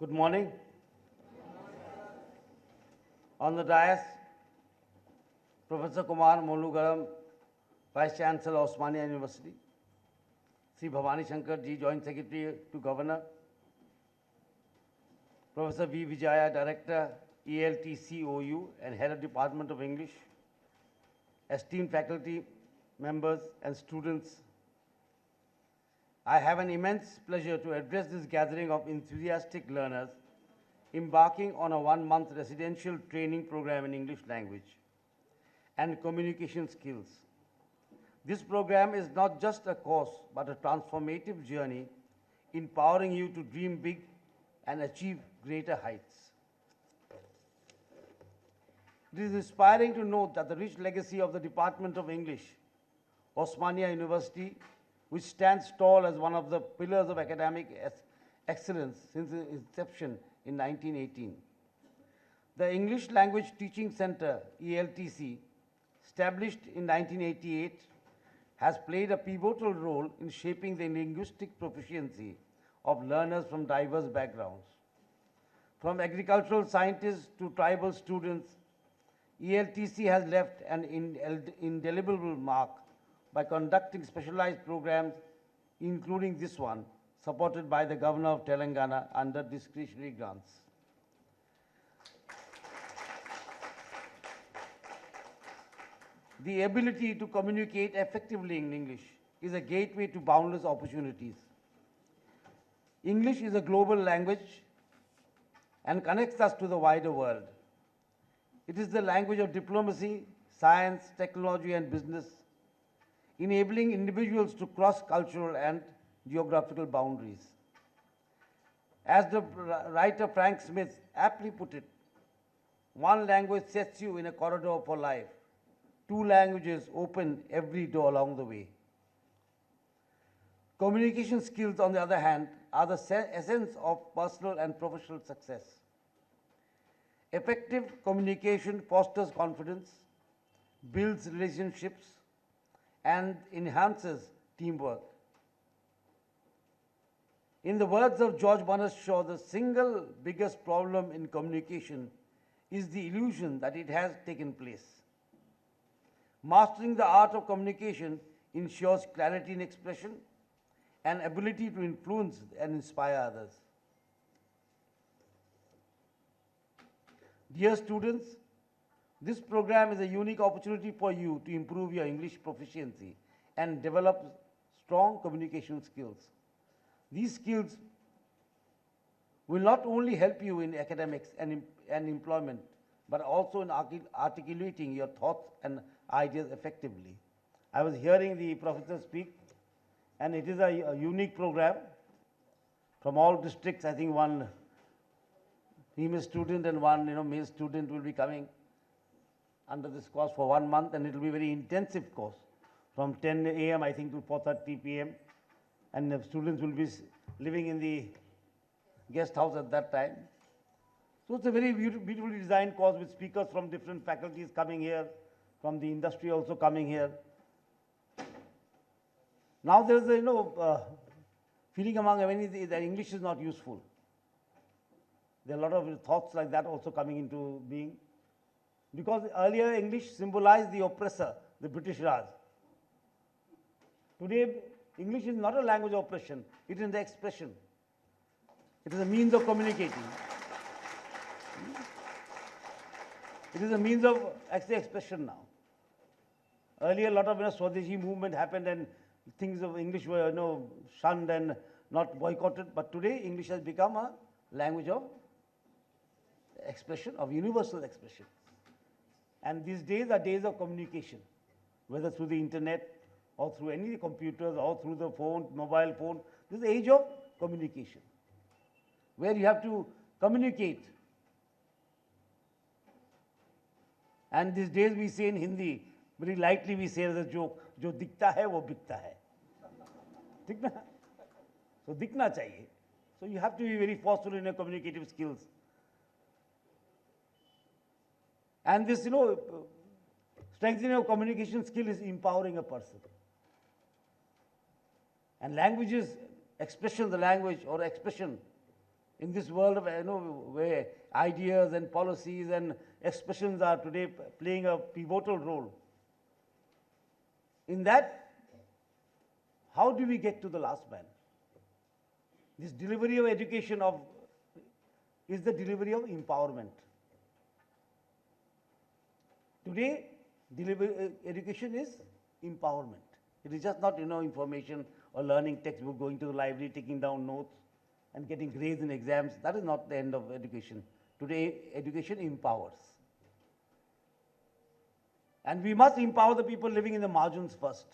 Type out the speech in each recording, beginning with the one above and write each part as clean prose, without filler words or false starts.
Good morning. On the dais, Professor Kumar Molugaram, Vice Chancellor, Osmania University. Sri Bhavani Shankar Ji, Joint Secretary to Governor. Professor V. Vijaya, Director, ELTC OU and Head of Department of English. Esteemed faculty members and students, I have an immense pleasure to address this gathering of enthusiastic learners embarking on a one-month residential training program in English language and communication skills. This program is not just a course, but a transformative journey empowering you to dream big and achieve greater heights. It is inspiring to note that the rich legacy of the Department of English, Osmania University, which stands tall as one of the pillars of academic excellence since its inception in 1918. The English Language Teaching Center, ELTC, established in 1988, has played a pivotal role in shaping the linguistic proficiency of learners from diverse backgrounds. From agricultural scientists to tribal students, ELTC has left an indelible mark by conducting specialized programs, including this one, supported by the Governor of Telangana under discretionary grants. The ability to communicate effectively in English is a gateway to boundless opportunities. English is a global language and connects us to the wider world. It is the language of diplomacy, science, technology, and business, enabling individuals to cross cultural and geographical boundaries. As the writer Frank Smith aptly put it, one language sets you in a corridor for life. Two languages open every door along the way. Communication skills, on the other hand, are the essence of personal and professional success. Effective communication fosters confidence, builds relationships, and enhances teamwork. In the words of George Bernard Shaw, the single biggest problem in communication is the illusion that it has taken place. Mastering the art of communication ensures clarity in expression and ability to influence and inspire others. Dear students, this program is a unique opportunity for you to improve your English proficiency and develop strong communication skills. These skills will not only help you in academics and employment, but also in articulating your thoughts and ideas effectively. I was hearing the professor speak, and it is a unique program. From all districts, I think one female student and one male student will be coming under this course for 1 month, and it will be a very intensive course from 10 a.m. I think to 4:30 p.m. and the students will be living in the guest house at that time. So it's a very beautifully designed course with speakers from different faculties coming here, from the industry also coming here. Now there is a feeling among many that English is not useful. There are a lot of thoughts like that also coming into being. Because earlier English symbolized the oppressor, the British Raj. Today, English is not a language of oppression, it is the expression. It is a means of communicating. It is a means of expression now. Earlier, a lot of Swadeshi movement happened and things of English were shunned and not boycotted. But today, English has become a language of expression, of universal expression. And these days are days of communication, whether through the internet or through any computers or through the phone, mobile phone. This is the age of communication, where you have to communicate. And these days we say in Hindi, very lightly we say as a joke, जो दिखता है वो बिकता है. दिखना? So दिखना चाहिए. So you have to be very forceful in your communicative skills. And this, strengthening of communication skill is empowering a person. And languages, expression, the language or expression in this world of, where ideas and policies and expressions are today playing a pivotal role. In that, how do we get to the last man? This delivery of education is the delivery of empowerment. Today, education is empowerment. It is just not, information or learning textbook, going to the library, taking down notes and getting grades in exams. That is not the end of education. Today, education empowers. And we must empower the people living in the margins first.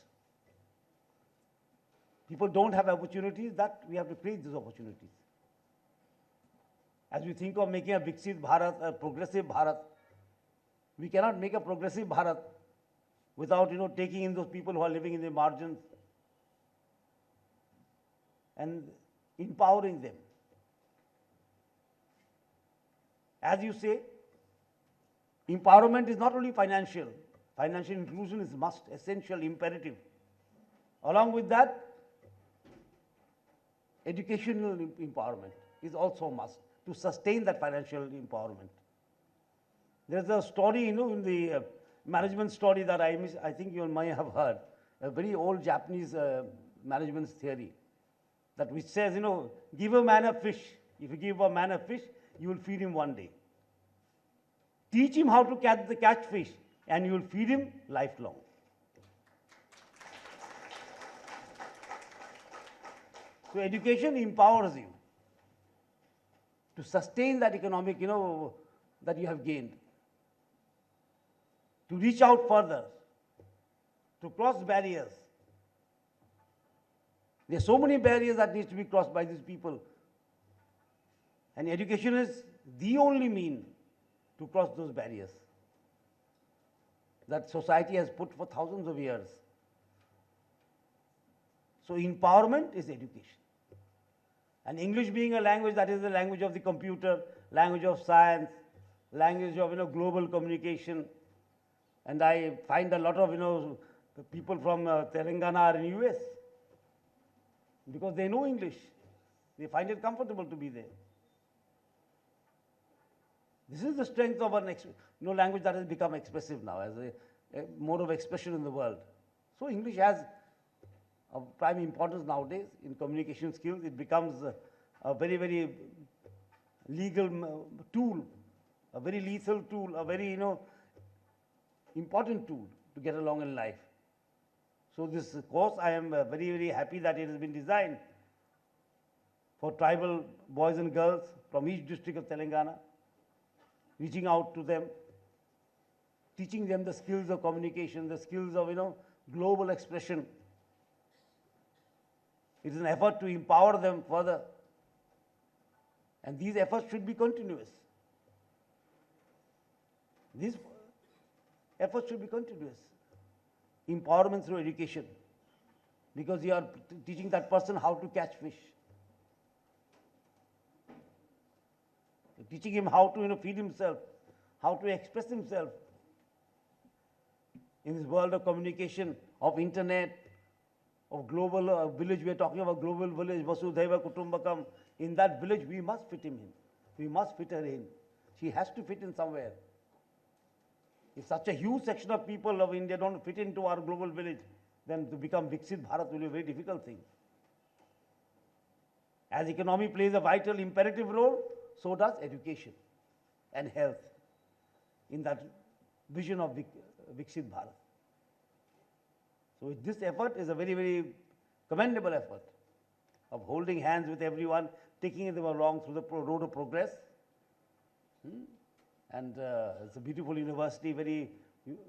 People don't have opportunities, that we have to create these opportunities. As we think of making a Viksit Bharat, a progressive Bharat, we cannot make a progressive Bharat without, taking in those people who are living in the margins and empowering them. As you say, empowerment is not only financial. Financial inclusion is must, essential, imperative. Along with that, educational empowerment is also must to sustain that financial empowerment. There's a story, in the management story that I think you might have heard, a very old Japanese management theory, that which says, give a man a fish. If you give a man a fish, you will feed him one day. Teach him how to catch fish, and you will feed him lifelong. So education empowers you to sustain that economic, that you have gained, to reach out further, to cross barriers. There are so many barriers that need to be crossed by these people. And education is the only mean to cross those barriers that society has put for thousands of years. So empowerment is education. And English being a language that is the language of the computer, language of science, language of, global communication. And I find a lot of, people from Telangana are in US because they know English. They find it comfortable to be there. This is the strength of an language that has become expressive now as a mode of expression in the world. So English has of prime importance nowadays in communication skills. It becomes a very, very legal tool, a very lethal tool, a very, important tool to get along in life. So this course, I am very, very happy that it has been designed for tribal boys and girls from each district of Telangana, reaching out to them, teaching them the skills of communication, the skills of, global expression. It is an effort to empower them further. And these efforts should be continuous. These efforts should be continuous. Empowerment through education. Because you are teaching that person how to catch fish. You're teaching him how to, feed himself, how to express himself in this world of communication, of internet, of global village. We are talking about global village, Vasudhaiva Kutumbakam. In that village, we must fit him in. We must fit her in. She has to fit in somewhere. If such a huge section of people of India don't fit into our global village, then to become Viksit Bharat will be a very difficult thing. As economy plays a vital, imperative role, so does education and health in that vision of Viksit Bharat. So this effort is a very, very commendable effort of holding hands with everyone, taking them along through the road of progress. And it's a beautiful university, very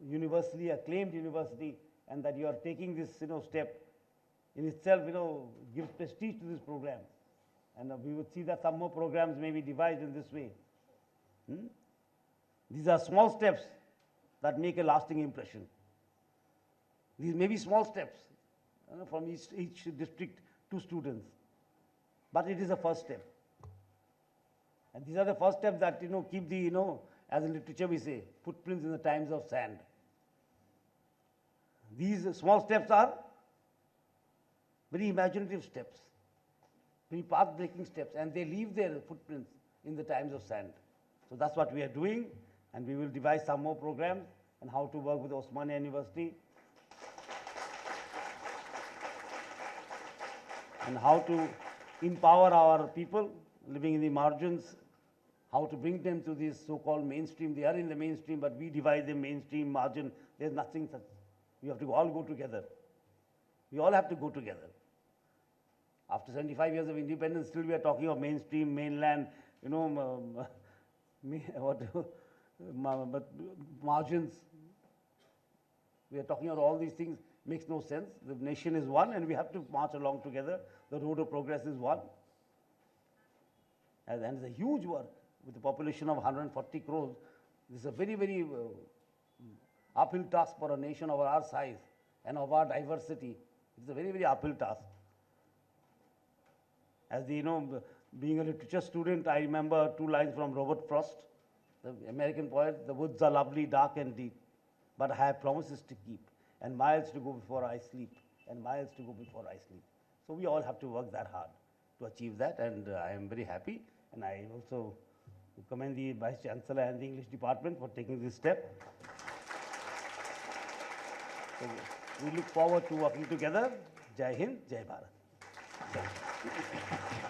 universally acclaimed university, and that you are taking this, step in itself, gives prestige to this program. And we would see that some more programs may be devised in this way. These are small steps that make a lasting impression. These may be small steps from each district to students, but it is a first step. And these are the first steps that, keep the, as in literature we say, footprints in the times of sand. These small steps are very imaginative steps. very path-breaking steps, and they leave their footprints in the times of sand. So that's what we are doing, and we will devise some more programs on how to work with Osmania University and how to empower our people living in the margins, how to bring them to this so-called mainstream. They are in the mainstream, but we divide them mainstream, margin. There's nothing such. We have to all go together. We all have to go together. After 75 years of independence, still we are talking of mainstream, mainland, you know, but margins. We are talking about all these things. Makes no sense. The nation is one, and we have to march along together. The road of progress is one. And it's a huge work with a population of 140 crores. This is a very, very uphill task for a nation of our size and of our diversity. It's a very, very uphill task. As the, being a literature student, I remember two lines from Robert Frost, the American poet: "The woods are lovely, dark and deep, but I have promises to keep, and miles to go before I sleep, and miles to go before I sleep." So we all have to work that hard to achieve that, and I am very happy. And I also commend the Vice Chancellor and the English Department for taking this step. So we look forward to working together. Jai Hind, Jai Bharat. Thank you.